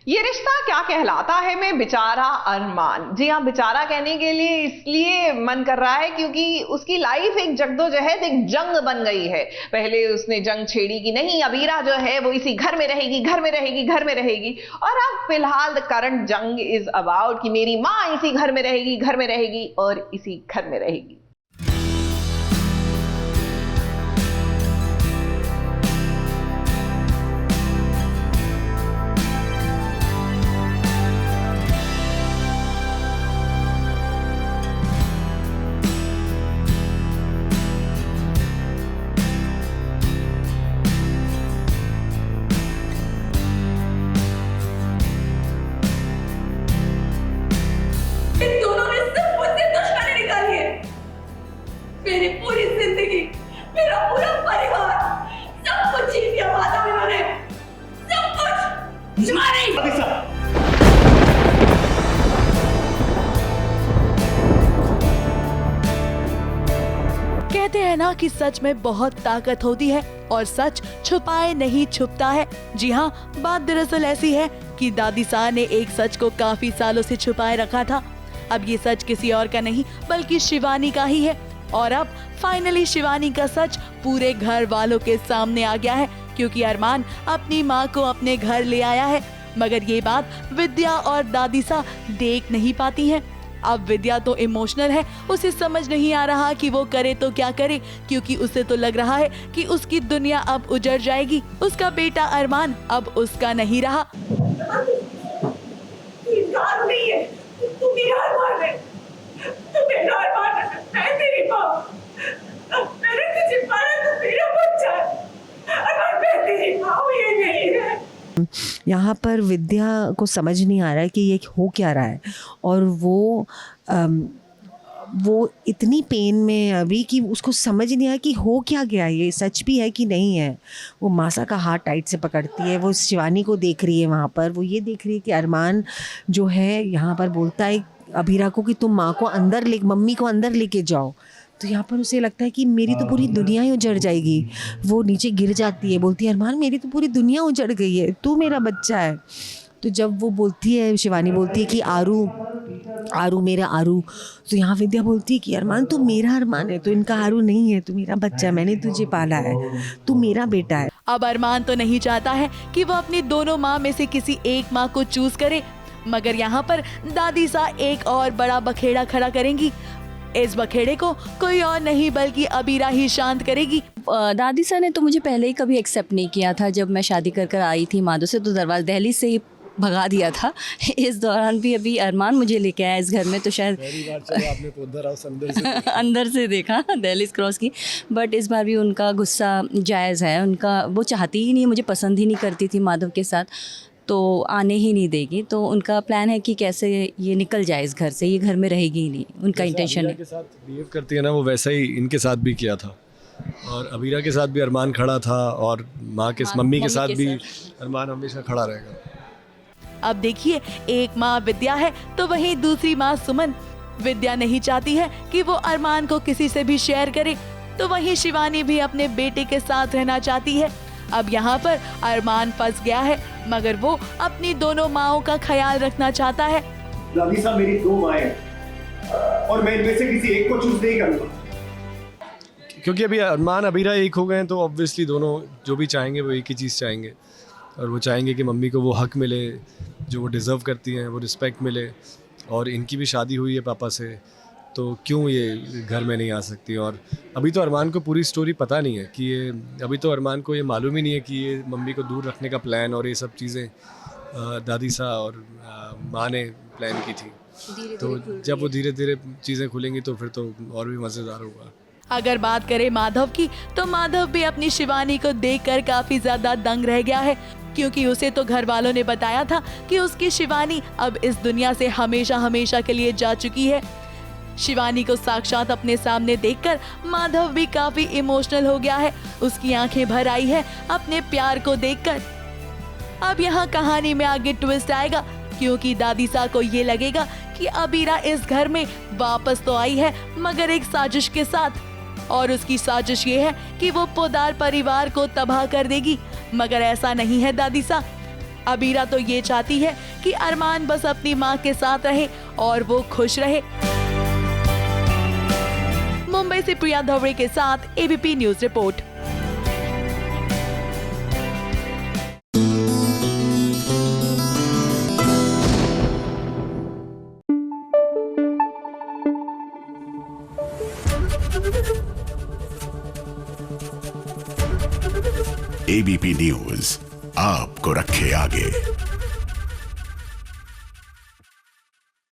ये रिश्ता क्या कहलाता है में बेचारा अरमान। जी हाँ, बेचारा कहने के लिए इसलिए मन कर रहा है क्योंकि उसकी लाइफ एक जद्दोजहद, एक जंग बन गई है। पहले उसने जंग छेड़ी कि नहीं, अबीरा जो है वो इसी घर में रहेगी, घर में रहेगी, घर में रहेगी। और अब फिलहाल द करंट जंग इज अबाउट कि मेरी माँ इसी घर में रहेगी, घर में रहेगी और इसी घर में रहेगी। मेरी पूरी जिंदगी, मेरा पूरा परिवार, सब कुछ छीन लिया माधव इन्होंने, सब कुछ। कहते हैं ना कि सच में बहुत ताकत होती है और सच छुपाए नहीं छुपता है। जी हाँ, बात दरअसल ऐसी है कि दादी सा ने एक सच को काफी सालों से छुपाए रखा था। अब ये सच किसी और का नहीं बल्कि शिवानी का ही है। और अब फाइनली शिवानी का सच पूरे घर वालों के सामने आ गया है, क्योंकि अरमान अपनी माँ को अपने घर ले आया है। मगर ये बात विद्या और दादी सा देख नहीं पाती हैं। अब विद्या तो इमोशनल है, उसे समझ नहीं आ रहा कि वो करे तो क्या करे, क्योंकि उसे तो लग रहा है कि उसकी दुनिया अब उजड़ जाएगी। उसका बेटा अरमान अब उसका नहीं रहा। नहीं है, तू मेरा अरमान है, तू मेरा अरमान है, मैं तेरी माँ, मैंने तुझे पाला, तू मेरा बच्चा है, अरमान मैं तेरी माँ हूँ, ये नहीं है। यहाँ पर विद्या को समझ नहीं आ रहा है कि ये हो क्या रहा है, और वो इतनी पेन में है अभी कि उसको समझ नहीं आया कि हो क्या गया, ये सच भी है कि नहीं है। वो मासा का हाथ टाइट से पकड़ती है, वो शिवानी को देख रही है वहाँ पर, वो ये देख रही है कि अरमान जो है यहाँ पर बोलता है अबीरा को कि तुम माँ को अंदर मम्मी को अंदर लेके जाओ। तो यहाँ पर उसे लगता है कि मेरी तो पूरी दुनिया ही उजड़ जाएगी। वो नीचे गिर जाती है, बोलती है अरमान मेरी तो पूरी दुनिया उजड़ गई है, तू मेरा बच्चा है। तो जब वो बोलती है, शिवानी बोलती है कि आरू मेरा आरू, तो यहाँ विद्या बोलती है कि अरमान तू मेरा अरमान है, तो इनका आरू नहीं है, तू मेरा बच्चा है, मैंने तुझे पाला है, तू मेरा बेटा है। अब अरमान तो नहीं चाहता है कि वो अपनी दोनों माँ में से किसी एक माँ को चूज करे, मगर यहाँ पर दादी सा एक और बड़ा बखेड़ा खड़ा करेंगी। इस बखेड़े को कोई और नहीं बल्कि अबीरा ही शांत करेगी। दादी सा ने तो मुझे पहले ही कभी एक्सेप्ट नहीं किया था। जब मैं शादी कर आई थी माधव से, तो दरवाजा दहलीज से ही भगा दिया था। इस दौरान भी अभी अरमान मुझे लेके आया इस घर में, तो शायद पहली बार चलो आपने पौधा हाउस अंदर से देखा, दहलीज क्रॉस की। बट इस बार भी उनका गुस्सा जायज़ है, उनका वो चाहती ही नहीं, मुझे पसंद ही नहीं करती थी माधव के साथ, तो आने ही नहीं देगी। तो उनका प्लान है कि कैसे ये निकल जाए इस घर से, ये घर में रहेगी ही नहीं, उनका इंटेंशन है। के साथ बिहेव करती है ना, वो वैसा ही इनके साथ भी किया था, और अबीरा के साथ भी अरमान खड़ा था, और मम्मी के साथ भी अरमान हमेशा खड़ा रहेगा। अब देखिए, एक माँ विद्या है तो वहीं दूसरी माँ सुमन। विद्या नहीं चाहती है कि वो अरमान को किसी से भी शेयर करे, तो वहीं शिवानी भी अपने बेटे के साथ रहना चाहती है। अब यहाँ पर अरमान फंस गया है, मगर वो अपनी दोनों माँओं का ख्याल रखना चाहता है। दादी साहब मेरी दो माएं और मैं इनमें से किसी एक को चूज नहीं करूँगा, क्योंकि अभी अरमान अबीरा एक हो गए हैं, तो ऑब्वियसली दोनों जो भी चाहेंगे वो एक ही चीज़ चाहेंगे, और वो चाहेंगे कि मम्मी को वो हक मिले जो वो डिज़र्व करती हैं, वो रिस्पेक्ट मिले। और इनकी भी शादी हुई है पापा से, तो क्यों ये घर में नहीं आ सकती। और अभी तो अरमान को पूरी स्टोरी पता नहीं है कि ये, अभी तो अरमान को ये मालूम ही नहीं है कि ये मम्मी को दूर रखने का प्लान और ये सब चीज़ें दादी सा और माँ ने प्लान की थी। तो जब वो धीरे धीरे चीज़ें खुलेंगी तो फिर तो और भी मज़ेदार होगा। अगर बात करें माधव की, तो माधव भी अपनी शिवानी को देखकर काफी ज्यादा दंग रह गया है, क्योंकि उसे तो घर वालों ने बताया था कि उसकी शिवानी अब इस दुनिया से हमेशा हमेशा के लिए जा चुकी है। शिवानी को साक्षात अपने सामने देखकर माधव भी काफी इमोशनल हो गया है। उसकी आंखें भर आई है अपने प्यार को देखकर। अब यहाँ कहानी में आगे ट्विस्ट आएगा, क्योंकि दादी सा को ये लगेगा कि अबीरा इस घर में वापस तो आई है, मगर एक साजिश के साथ, और उसकी साजिश ये है कि वो पोदार परिवार को तबाह कर देगी। मगर ऐसा नहीं है दादी सा, अबीरा तो ये चाहती है कि अरमान बस अपनी माँ के साथ रहे और वो खुश रहे। मुंबई से प्रिया धवड़े के साथ ABP news report. ABP news आपको रखे आगे।